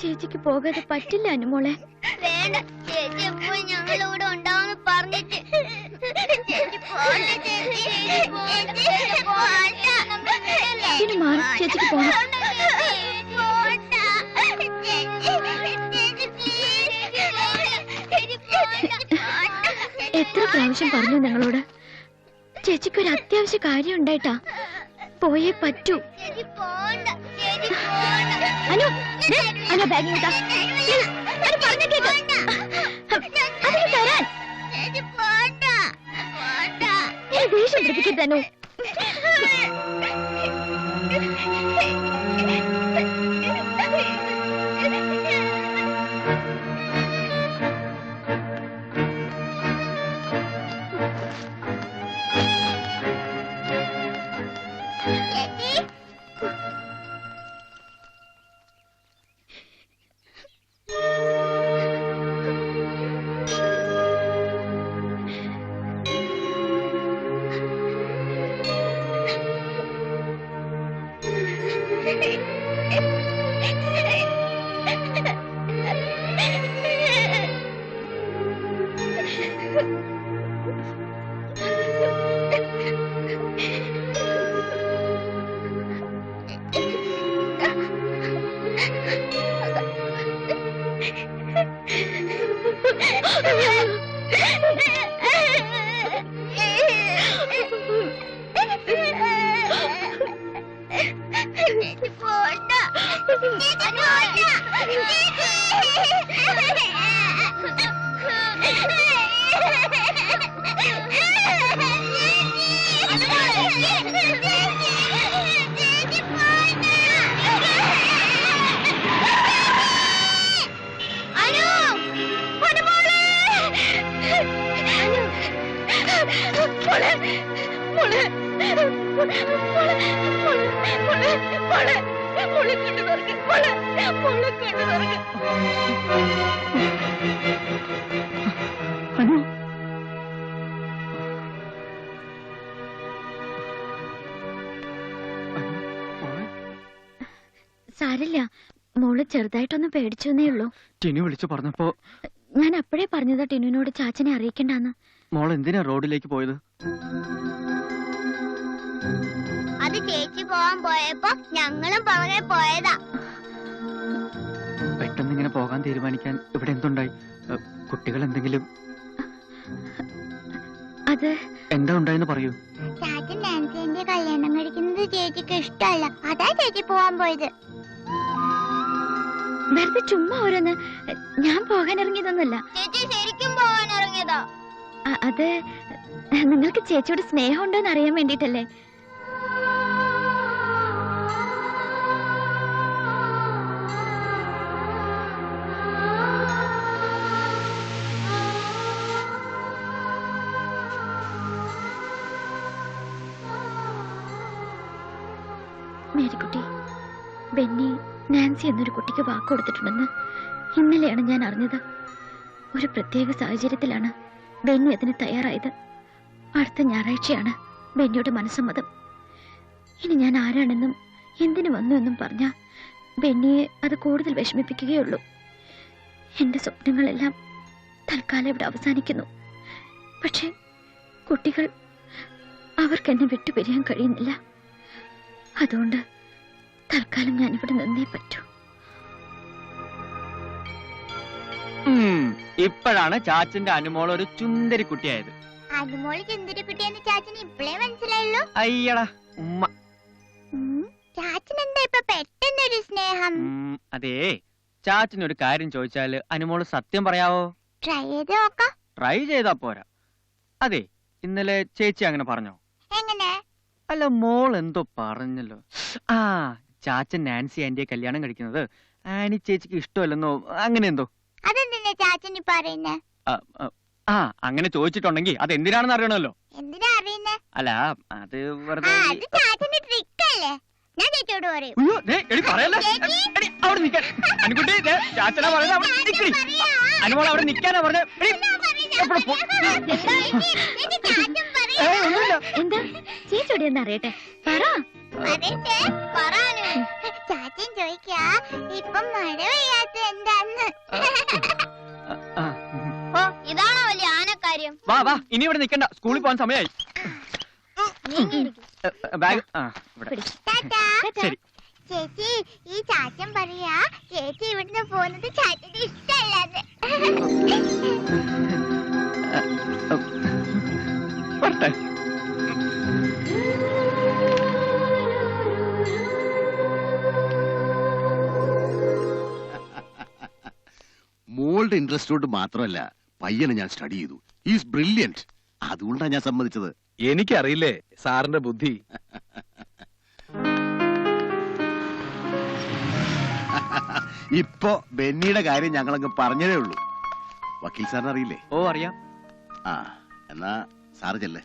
ചേച്ചിക്ക് പോകാതെ പറ്റില്ല അനുമോളെ. വേണ്ട, ചേച്ചി എപ്പോഴും ഞങ്ങളൂടെ ഉണ്ടാവുമെന്ന് പറഞ്ഞിട്ട്. ചേച്ചിക്ക് പോകണം. എത്ര പ്രാവശ്യം പറഞ്ഞു നിങ്ങളോട്? ചേച്ചിക്ക് ഒരു അത്യാവശ്യ കാര്യം ഉണ്ടായിട്ടാ. പോയേ പറ്റൂ. അനു, അനു ബാഗ് തരാൻ ദേഷ്യം പിടിപ്പിക്കരുതനു. സാരില്ല, മോള് ചെറുതായിട്ടൊന്ന് പേടിച്ചെന്നേ ഉള്ളൂ. ടിനു വിളിച്ചു പറഞ്ഞപ്പോ ഞാൻ അപ്പോഴേ പറഞ്ഞതാ ടിനുവിനോട് ചാച്ചനെ അറിയിക്കണ്ടെന്ന്. മോൾ എന്തിനാ റോഡിലേക്ക് പോയത്? അത് ചേച്ചി പോവാൻ പോയപ്പോ ഞങ്ങളും പുറകെ പോയതാ. പെട്ടെന്ന് ഇങ്ങനെ പോകാൻ തീരുമാനിക്കാൻ ഇവിടെ എന്തുണ്ടായി? കുട്ടികൾ എന്തെങ്കിലും? അത് എന്താ ഉണ്ടായെന്ന് പറയൂ. ചാച്ചൻ നാൻസിന്റെ കല്യാണം കഴിക്കുന്നത് ചേച്ചിക്ക് ഇഷ്ടമല്ല, അതാ ചേച്ചി പോവാൻ പോയത്. വെറുതെ ചുമ്മാ ഓരോന്ന്. ഞാൻ പോകാൻ ഇറങ്ങിയതൊന്നുമല്ല. ചേച്ചി ശരിക്കും പോവാൻ ഇറങ്ങിയതാ. അത് നിങ്ങൾക്ക് ചേച്ചിയോട് സ്നേഹം ഉണ്ടോന്ന് അറിയാൻ വേണ്ടിട്ടല്ലേ. മേരിക്കുട്ടി, ബെന്നി നാൻസി എന്നൊരു കുട്ടിക്ക് വാക്ക് കൊടുത്തിട്ടുണ്ടെന്ന് ഇന്നലെയാണ് ഞാൻ അറിഞ്ഞത്. ഒരു പ്രത്യേക സാഹചര്യത്തിലാണ് ബെന്നി അതിന് തയ്യാറായത്. അടുത്ത ഞായറാഴ്ചയാണ് ബെന്നിയുടെ മനസ്സമ്മതം. ഇനി ഞാൻ ആരാണെന്നും എന്തിനു വന്നു എന്നും പറഞ്ഞാൽ ബെന്നിയെ അത് കൂടുതൽ വിഷമിപ്പിക്കുകയുള്ളൂ. എന്റെ സ്വപ്നങ്ങളെല്ലാം തൽക്കാലം ഇവിടെ അവസാനിക്കുന്നു. പക്ഷെ കുട്ടികൾ, അവർക്ക് എന്നെ വിട്ടുപിരിയാൻ കഴിയുന്നില്ല. അതുകൊണ്ട് തൽക്കാലം ഞാൻ ഇവിടെ നിന്നേ പറ്റൂ. ഇപ്പോഴാണ് ചാച്ചന്റെ അനുമോൾ ഒരു ചുന്ദരി കുട്ടിയായത്. അനുമോള് ചുന്ദരി കുട്ടിയെന്ന് ചാച്ചന് ഇപ്പോഴേ മനസ്സിലായുള്ളൂ. അയ്യടാ ഉമ്മ. ചാച്ചൻ എന്താ ഇപ്പൊ പെട്ടെന്നൊരു സ്നേഹം? അതേ, ചാച്ചനൊരു കാര്യം ചോദിച്ചാല് അനുമോള് സത്യം പറയാവോ? ട്രൈ ചെയ്ത് നോക്കാം. ട്രൈ ചെയ്താ പോരാ. അതെ, ഇന്നലെ ചേച്ചി അങ്ങനെ പറഞ്ഞോ? എങ്ങനെ? അല്ല, മോൾ എന്തോ പറഞ്ഞല്ലോ. ആ, ചാച്ചൻ നാൻസി ആന്റിയെ കല്യാണം കഴിക്കുന്നത് ആനി ചേച്ചിക്ക് ഇഷ്ടമല്ലെന്നോ അങ്ങനെ എന്തോ. അതെന്തിനാ ചാച്ചൻ പറയുന്നേ? ആ, അങ്ങനെ ചോദിച്ചിട്ടുണ്ടെങ്കിൽ അത് എന്തിനാണെന്ന് അറിയണമല്ലോ. എന്തിനാ അറിയുന്നേ? അല്ല, അത് വെറുതെ. അത് ചാച്ചന്റെ ട്രിക്ക് അല്ലേ? ഞാൻ ചേച്ചിയോട് പറയും. അനുമോൾ അവിടെ നിൽക്കാനാ പറഞ്ഞ. എന്താ ചേച്ചിയോട് എന്ന് അറിയട്ടെ, പറ. ഇവിടെ നിൽക്കണ്ട, സ്കൂളിൽ പോകാൻ സമയമായി. ബാഗ് ഇവിടെ. ശരി ചേച്ചി, ഈ ചാച്ചൻ പറയാ ചേച്ചി ഇവിടുന്ന് പോകുന്നത് ചാച്ചന് ഇഷ്ടമല്ലാതെ. വരട്ടെ. മോളുടെ ഇൻട്രസ്റ്റോട് മാത്രമല്ല പയ്യനെ ഞാൻ സ്റ്റഡി ചെയ്തു. Is brilliant. അതുകൊണ്ടാണ് ഞാൻ സമ്മതിച്ചത്. എനിക്കറിയില്ലേ സാറിന്റെ ബുദ്ധി. ഇപ്പൊ ബെന്നിയുടെ കാര്യം ഞങ്ങളങ്ങ് പറഞ്ഞതേ ഉള്ളൂ. വക്കീൽ സാറിന് അറിയില്ലേ? ഓ അറിയാം. ആ എന്നാ സാറ് ചെല്ലേ.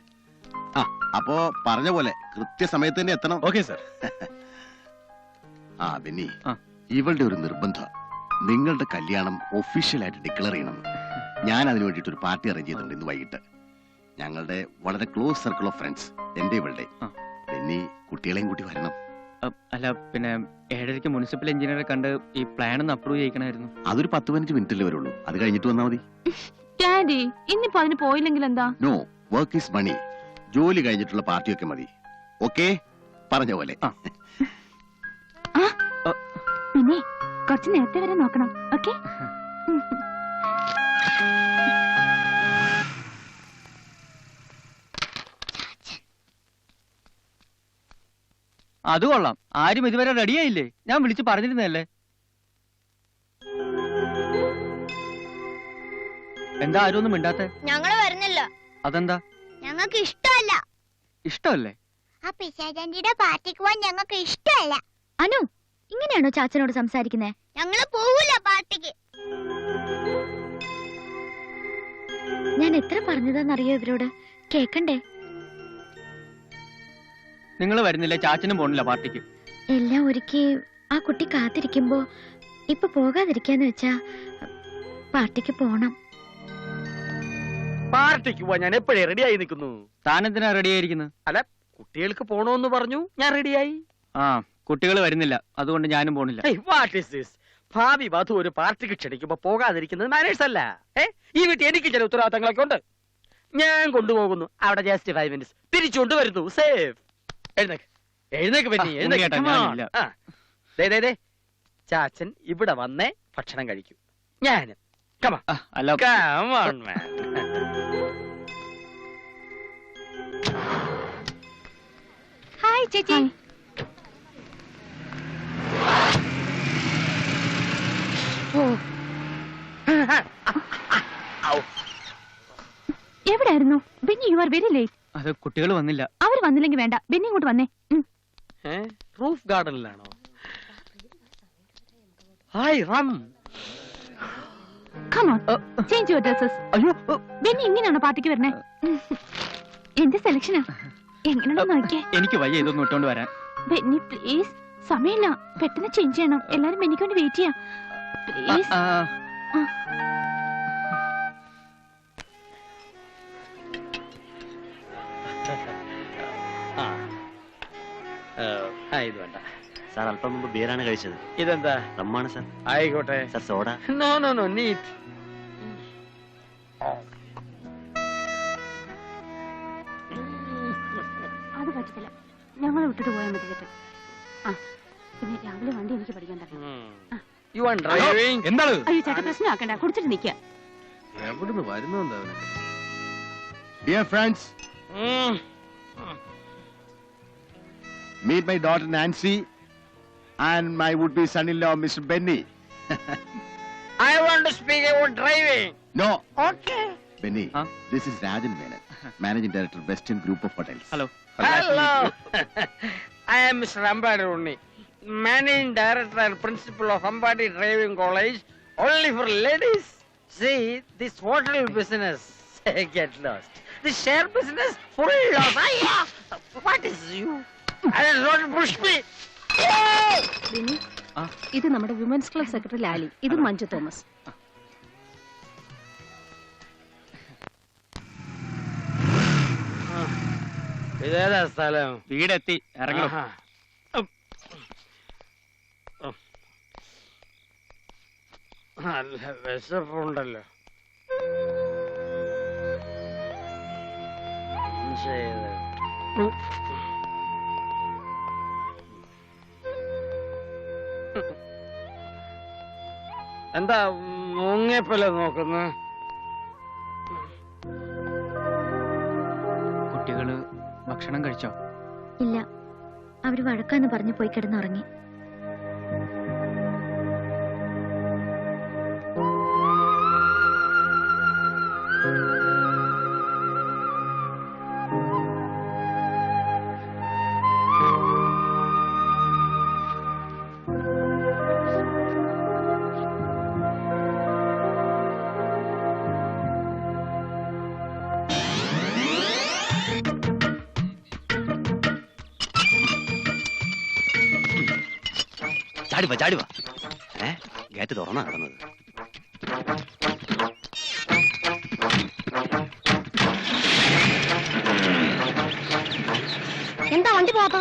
ആ അപ്പോ പറഞ്ഞ പോലെ കൃത്യസമയത്ത് തന്നെ എത്തണം. Okay sir. ആ ബെന്നി, ആ. ഇവളുടെ ഒരു നിർബന്ധം നിങ്ങളുടെ കല്യാണം ഒഫീഷ്യലായിട്ട് ഡിക്ലെയർ ചെയ്യണം. ഞാൻ അതിനു വേണ്ടിയിട്ട് ഒരു പാർട്ടി അറേഞ്ച് ചെയ്തിട്ടുണ്ട് ഇന്ന് വൈകിട്ട്. ഞങ്ങളുടെ വളരെ ക്ലോസ് സർക്കിൾ ഓഫ് ഫ്രണ്ട്സ്, എന്റെ ഇവളുടെ. ബെന്നി കുട്ടികളെയും കൂട്ടി വരണം. അല്ല പിന്നെ 7:30 മുനിസിപ്പൽ എഞ്ചിനീയറെ കണ്ട് ഈ പ്ലാൻ ഒന്ന് അപ്രൂവ് ചെയ്യിക്കണമായിരുന്നു. അതൊരു 10-15 മിനിറ്റല്ലേ വരുള്ളൂ. അത് കഴിഞ്ഞിട്ട് വന്നാൽ മതി. ഡാഡി ഇന്നിപ്പോ അതിന് പോയില്ലെങ്കിൽ എന്താ? No, work is money. ജോലി കഴിഞ്ഞിട്ടുള്ള പാർട്ടിയൊക്കെ മതി. ഓക്കെ, പറഞ്ഞ പോലെ. പിന്നെ കുറച്ച് നേരത്തെ വരെ നോക്കണം. ഓക്കെ. അത് കൊള്ളാം. ആരും ഇതുവരെ റെഡിയായില്ലേ? ഞാൻ വിളിച്ചു പറഞ്ഞിരുന്നല്ലേ. എന്താ ആരും ഒന്നും മിണ്ടാത്തെ? ഞങ്ങള് വരുന്നില്ല. അതെന്താ? ഞങ്ങൾക്ക് ഇഷ്ടമല്ല. ഇഷ്ടമല്ലേ? ആ പിശാചാന്റിയുടെ പാർട്ടിക്ക് പോവാൻ ഞങ്ങൾക്ക് ഇഷ്ടമല്ല. അനു, ഇങ്ങനെയാണോ ചാച്ചനോട് സംസാരിക്കുന്നേ? ഞങ്ങള് പോവില്ല പാർട്ടിക്ക്. ഞാൻ എത്ര പറഞ്ഞതാന്നറിയോ ഇവരോട്? കേക്കണ്ടേ? നിങ്ങൾ വരുന്നില്ല, ചാച്ചനും പോണില്ല പാർട്ടിക്ക്. എല്ലാം ഒരുക്കി ആ കുട്ടി കാത്തിരിക്കുമ്പോ ഇപ്പൊ പോകാതിരിക്കാന്ന് വെച്ചാ പാർട്ടിക്ക് പോണം. പാർട്ടിക്ക് പോവാൻ ഞാൻ എപ്പോഴേ റെഡിയായി നിൽക്കുന്നു. താൻ എന്തിനാ റെഡി ആയിരിക്കുന്നത്? അല്ല, കുട്ടികൾക്ക് പോണോന്ന് പറഞ്ഞു, ഞാൻ റെഡിയായി. ആ കുട്ടികൾ വരുന്നില്ല, അതുകൊണ്ട് ഞാനും പോണില്ല. What is this? ഭാവി വധു ഒരു പാർട്ടിക്ക് ക്ഷണിക്കുമ്പോ പോകാതിരിക്കുന്നത് മാനേഴ്സ് അല്ല. ഈ വീട്ടിൽ എനിക്ക് ചില ഉത്തരവാദിത്തങ്ങളൊക്കെ ഉണ്ട്. ഞാൻ കൊണ്ടുപോകുന്നു, അവിടെ ജസ്റ്റ് 5 മിനിറ്റ്സ് തിരിച്ചുകൊണ്ട് വരുന്നു. സേഫ്. എഴുന്നേക്ക്, എഴുന്നേക്ക് പറ്റി, എഴുന്നേക്ക്. ചാച്ചൻ ഇവിടെ വന്നേ ഭക്ഷണം കഴിക്കൂ. ഞാനും അല്ല ഹായ് ചേച്ചി. എവിടായിരുന്നു Benny? You are very late. അത് കുട്ടികൾ വന്നില്ല. അവർ വന്നില്ലെങ്കിൽ വേണ്ട, ബെന്നി ഇങ്ങോട്ട് വന്നേ. റൂഫ് ഗാർഡനിലാണോ? Hi Ram. Come on, change your dresses. അയ്യോ, ബെന്നി ഇങ്ങനെയാണോ പാർട്ടിക്ക് വരണേ? എന്റെ സെലക്ഷനാ. എങ്ങനെയാണോ നോക്കിയേ? എനിക്ക് വയ്യ ഇതൊന്നും ഇട്ടോണ്ട് വരാൻ. ബെന്നി പ്ലീസ്, സമയമില്ല, പെട്ടെന്ന് ചേഞ്ച് ചെയ്യണം. എല്ലാരും ബെന്നിക്ക് വേണ്ടി വെയിറ്റ് ചെയ്യാം പ്ലീസ്. ഇത് വേണ്ട സാർ. അല്പം മുമ്പ് ബിയറാണ് കഴിച്ചത്. ഇതെന്താ? റമ്മാണ് സാർ. ആയിക്കോട്ടെ sir soda. No no no, neat. അത് പറ്റത്തില്ല, ഞങ്ങളെ വിട്ടിട്ട് പോയാൽ മതി ചേട്ടൻ. ആ പിന്നെ രാവിലെ വണ്ടി എനിക്ക് പഠിക്കാൻ തരണം. You are driving. എന്താണ്? അയ്യോ ചേട്ടൻ പ്രശ്നമാക്കണ്ട, കുടിച്ചിട്ട് നിൽക്കുക. എവിടുന്ന് വരുന്നുണ്ടോ? Dear friends, meet my daughter Nancy and my would-be son-in-law Mr. Benny. I want to speak about driving. No. Okay. Benny, Huh? this is Rajan Menon, Managing Director, Western Group of Hotels. Hello. Hello. I am Mr. Ambadi Unni, Managing Director and Principal of Ambadi Driving College, only for ladies. See, this hotel business, get lost. This share business, full loss. What is you? I don't push me. Benny, ഇത് നമ്മുടെ women's club secretary Lali. ഇത് Manju Thomas. ഇതേതാ സ്ഥലം? വീടെത്തി, ഇറങ്ങണം. ആഹാ. നല്ല വിശപ്പുണ്ടല്ലോ. ചെയ്ത് എന്താ മുങ്ങിയപ്പോലെ നോക്കുന്നു? കുട്ടികള് ഭക്ഷണം കഴിച്ചോ? ഇല്ല, അവര് വഴക്കാന്ന് പറഞ്ഞു പോയി കിടന്നുറങ്ങി. ചാടിവാ ഗേറ്റ് തുറന്നാ കിടന്നത്. എന്താ വണ്ടി പോകാത്ത?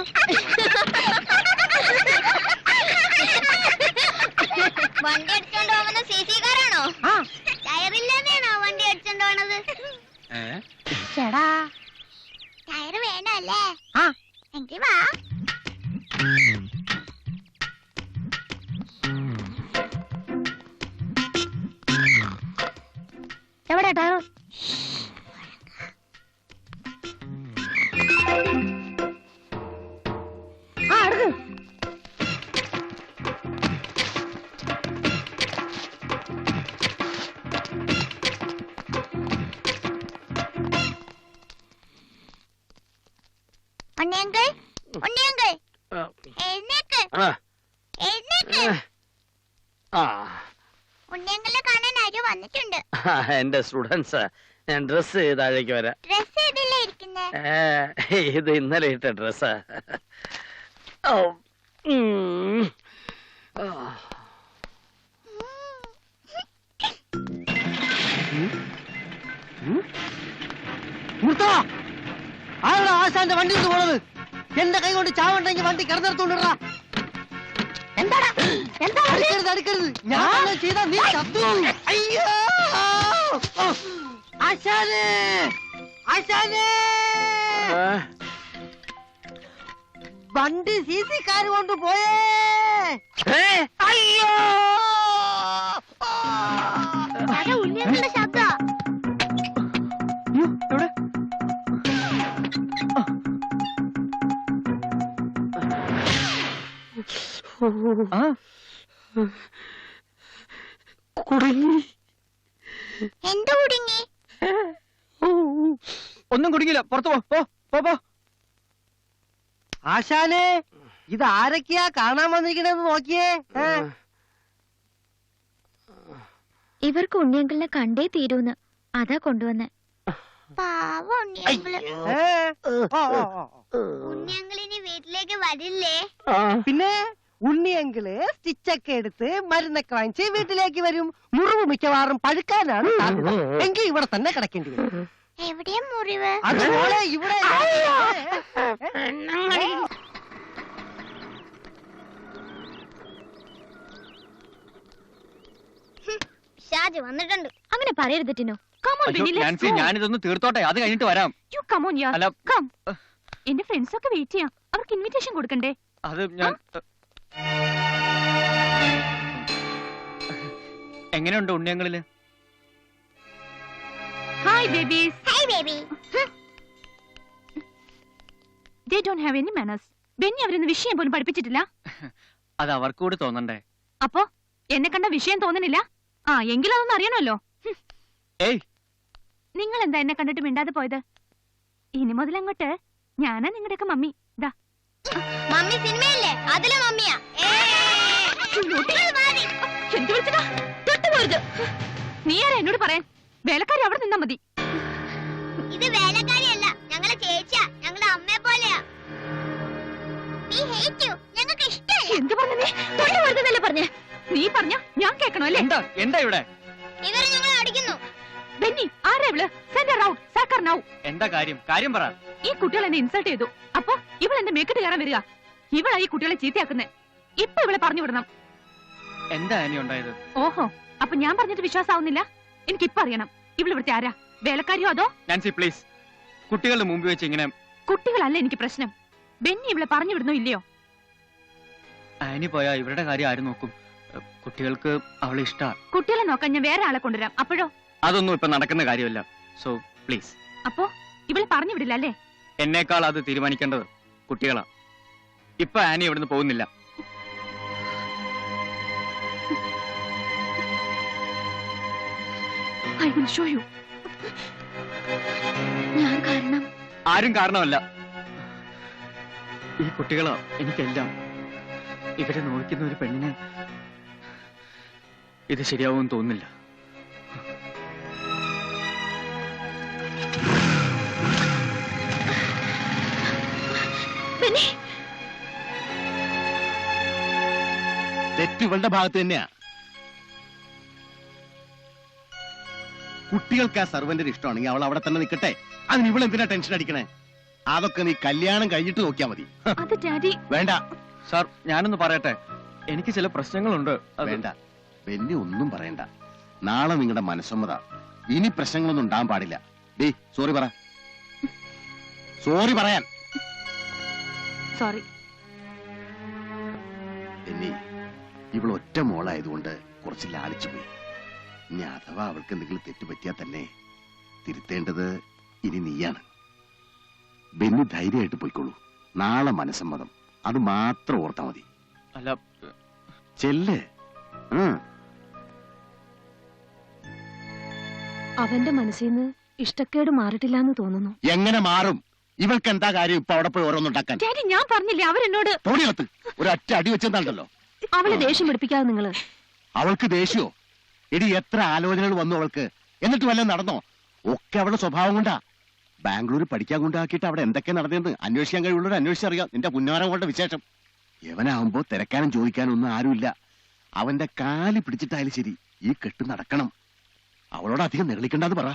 വണ്ടി അടിച്ചോണ്ട് പോകുന്ന CC-കാരാണോ? ടയറില്ലാതെയാണോ വണ്ടി അടിച്ചോണ്ട് പോണത്? ചേടാ ടയറ് വേണല്ലേ? എങ്കിൽ വാ. എവിടെ ടയർ? അടുത്ത് ഉണ്ണിയങ്കിൾ, ഉണ്ണിയങ്കിൾ, എഴുന്നേക്ക്, എഴുന്നേക്ക്. ഉണ്ണിയങ്കിളിനെ കാണാൻ ആരോ വന്നിട്ടുണ്ട്. എന്റെ സ്റ്റുഡൻസ്. ഞാൻ ഡ്രസ് ചെയ്ത് താഴേക്ക് വരാം. ഡ്രസ് ചെയ്തില്ലേ ഇരിക്കുന്നേ? ഇത് ഇന്നലെ ഇട്ട ഡ്രസ്സാ. ആശാന്റെ വണ്ടി പോണത്. എന്റെ കൈ കൊണ്ട് ചാവണ്ടെങ്കിൽ വണ്ടി കിടന്നിടത്തോണ്ടാ. എന്താടാ? എന്താ അടുക്കരുത്, ഞാൻ ചെയ്താ നീ ചത്തു. അയ്യോ ആശാനേ, ആശാനേ, വണ്ടി CC-ക്കാര് കൊണ്ട് പോയേ. അയ്യോ ഉണ്ണിയങ്കിളുടെ ശബ്ദം. എവിടെ? കുടുങ്ങി. എന്ത് കുടുങ്ങി? ഒന്നും കുടുങ്ങില്ല, പുറത്തു പോ. ആശാനെ, ഇത് ആരൊക്കെയാ കാണാൻ വന്നിരിക്കണെന്ന് നോക്കിയേ. ഇവർക്ക് ഉണ്ണിയങ്കിളിനെ കണ്ടേ തീരൂന്ന്, അതാ കൊണ്ടുവന്നെ. പാവം ഉണ്ണിയങ്കിള്. ഉണ്ണിയങ്കിളിനി വീട്ടിലേക്ക് വരില്ലേ? പിന്നെ ഉണ്ണിയങ്കിള് സ്റ്റിച്ചൊക്കെ എടുത്ത് മരുന്നൊക്കെ വാങ്ങിച്ച് വീട്ടിലേക്ക് വരും. മുറിവ് മിക്കവാറും പഴുക്കാനാണ് സാധ്യത. എങ്കിൽ ഇവിടെ തന്നെ കിടക്കേണ്ടി വരും. എവിടെയാ മുറിവ്? അതുപോലെ ഇവിടെ ഷാജ് വന്നിട്ടുണ്ട്. അങ്ങനെ പറയരുത് ടിനു. ഞാനിതൊന്ന് തീർത്തോട്ടെ, അത് കഴിഞ്ഞിട്ട് വരാം. എന്റെ ഫ്രണ്ട്സ് ഒക്കെ വെയിറ്റ് ചെയ്യാം. അവർക്ക് ഇൻവിറ്റേഷൻ കൊടുക്കണ്ടേ? അത് ഞാൻ എങ്ങനെയുണ്ട് ഉണ്ണിയങ്ങളില്? Hi babies. Hi baby. They don't have any manners. Benny അവരൊന്ന് വിഷയം പോലും പഠിപ്പിച്ചിട്ടില്ല. അത് അവർക്ക് കൂടി തോന്നണ്ടേ? അപ്പോ എന്നെ കണ്ട വിഷയം തോന്നുന്നില്ല? എങ്കിലും അതൊന്നും അറിയണമല്ലോ. ഏയ്, നിങ്ങൾ എന്താ എന്നെ കണ്ടിട്ട് മിണ്ടാതെ പോയത്? ഇനി മുതൽ അങ്ങോട്ട് ഞാനാ നിങ്ങളുടെയൊക്കെ മമ്മി. ദാ മമ്മി സിനിമയല്ലേ, അതിലെ മമ്മിയാ. എന്ത് വിളിച്ചതാ? തൊട്ടുപോരുത്. നീ ആരാ എന്നോട് പറയാൻ? വേലക്കാരി അവിടെ നിന്നാ മതി. ഇത് വേലക്കാരിയല്ല, ഞങ്ങളെ ചേച്ചിയാ, ഞങ്ങളുടെ അമ്മയെ പോലെയാ. We hate you. ഞങ്ങൾക്ക് ഇഷ്ടമല്ല. എന്ത് പറഞ്ഞു നീ? തൊട്ടുപോരുതെന്നല്ലേ പറഞ്ഞേ? നീ പറഞ്ഞ ഞാൻ കേൾക്കണോ അല്ലേ? എന്താ ഇവിടെ? ഇവര് ഞങ്ങളെ അടിക്കുന്നു. ബെന്നി, ആരാ ഇവള്? Send her out. Sack her now. എന്താ കാര്യം പറ. ഈ കുട്ടികൾ എന്നെ ഇൻസൾട്ട് ചെയ്തു. അപ്പൊ ഇവൾ എന്റെ മേക്കിട്ട് കയറാൻ വരിക. ഇവളാ ഈ കുട്ടികളെ ചീത്തയാക്കുന്നേ. ഇപ്പൊ ഇവളെ പറഞ്ഞു വിടണം. എന്താ ആനി ഉണ്ടായത്? ഓഹോ, അപ്പൊ ഞാൻ പറഞ്ഞിട്ട് വിശ്വാസാവുന്നില്ല? എനിക്കിപ്പൊ അറിയണം, ഇവൾ ഇവിടുത്തെ ആരാ? വേലക്കാരിയോ അതോ? Nancy please. കുട്ടികളുടെ മുമ്പിൽ വെച്ച് ഇങ്ങനെ. കുട്ടികളല്ല എനിക്ക് പ്രശ്നം. ബെന്നി ഇവളെ പറഞ്ഞു വിടുന്നോ ഇല്ലയോ? ആനി പോയാ ഇവരുടെ കാര്യം ആര് നോക്കും? കുട്ടികൾക്ക് അവളെ ഇഷ്ടാ. കുട്ടികളെ നോക്കാൻ ഞാൻ വേറെ ആളെ കൊണ്ടുവരാം. അപ്പോഴോ? അതൊന്നും ഇപ്പൊ നടക്കുന്ന കാര്യമല്ല. So please. അപ്പോ ഇവളെ പറഞ്ഞു വിടില്ല അല്ലേ? എന്നേക്കാൾ അത് തീരുമാനിക്കേണ്ടത് കുട്ടികളാ. ഇപ്പൊ ആനി ഇവിടുന്ന് പോകുന്നില്ല. I will show you. ഞാൻ കാരണം ആരും കാരണമല്ല. ഈ കുട്ടികളാ എനിക്കെല്ലാം. ഇവരെ നോക്കുന്ന ഒരു പെണ്ണിന് ഇത് ശരിയാവുമെന്ന് തോന്നുന്നില്ല. ബെന്നി, തെറ്റുകളുടെ ഭാഗത്ത് തന്നെയാ. കുട്ടികൾക്ക് ആ സർവന്റിന് ഇഷ്ടമാണെങ്കിൽ അവൾ അവിടെ തന്നെ നിൽക്കട്ടെ. അതിന് ഇവളെന്തിനാ ടെൻഷൻ അടിക്കണേ? അതൊക്കെ നീ കല്യാണം കഴിഞ്ഞിട്ട് നോക്കിയാ മതി. അത് ഡാഡി. വേണ്ട സാർ, ഞാനൊന്ന് പറയട്ടെ. എനിക്ക് ചില പ്രശ്നങ്ങളുണ്ട്. വേണ്ട, ബെന്നി ഒന്നും പറയണ്ട. നാളെ നിങ്ങളുടെ മനസ്സമ്മത. ഇനി പ്രശ്നങ്ങളൊന്നും ഉണ്ടാകാൻ പാടില്ല. ഡേ സോറി പറ. സോറി പറയാൻ. സോറി. ബെന്നി, ഇവൾ ഒറ്റ മോളായതുകൊണ്ട് കുറച്ച് ലാളിച്ചു പോയി. ഇനി അഥവാ അവൾക്ക് എന്തെങ്കിലും തെറ്റുപറ്റിയാൽ തന്നെ തിരുത്തേണ്ടത് ഇനി നീയാണ്. ബെന്നി ധൈര്യമായിട്ട് പോയിക്കോളൂ. നാളെ മനസ്സമ്മതം. അത് മാത്രം ഓർത്താ മതി. അല്ല, ചെല്ല്. അവന്റെ മനസ്സിൽ നിന്ന് ഇഷ്ടക്കേട് മാറിയിട്ടില്ല എന്ന് തോന്നുന്നു. എങ്ങനെ മാറും? ഇവൾക്ക് എന്താ കാര്യം ഇപ്പൊ അവിടെ പോയി ഓരോന്നുണ്ടാക്കാൻ? ഡാഡി, ഞാൻ പറഞ്ഞില്ലേ അവരെന്നോട്. തോടിയകത്ത് ഒരു ഒറ്റ അടി വെച്ചെന്താണ്ടല്ലോ. അവളെ ദേഷ്യം പിടിപ്പിക്കാതെ നിങ്ങള്. അവൾക്ക് ദേഷ്യോ? എടി, എത്ര ആലോചനകൾ വന്നു അവൾക്ക്. എന്നിട്ട് വല്ലതും നടന്നോ? ഒക്കെ അവളുടെ സ്വഭാവം കൊണ്ടാ. ബാംഗ്ലൂർ പഠിക്കാൻ കൊണ്ടാക്കിയിട്ട് അവിടെ എന്തൊക്കെ നടന്നെന്ന് അന്വേഷിക്കാൻ കഴിയുള്ളവർ അന്വേഷിച്ചറിയാം. നിന്റെ പുന്നാരം കൊണ്ട് വിശേഷം. യവനാവുമ്പോ തിരക്കാനും ചോദിക്കാനും ഒന്നും ആരുമില്ല. അവന്റെ കാല് പിടിച്ചിട്ടായാലും ശരി ഈ കെട്ട് നടക്കണം. അവളോട് അധികം നിഗളിക്കണ്ടെന്ന് പറ.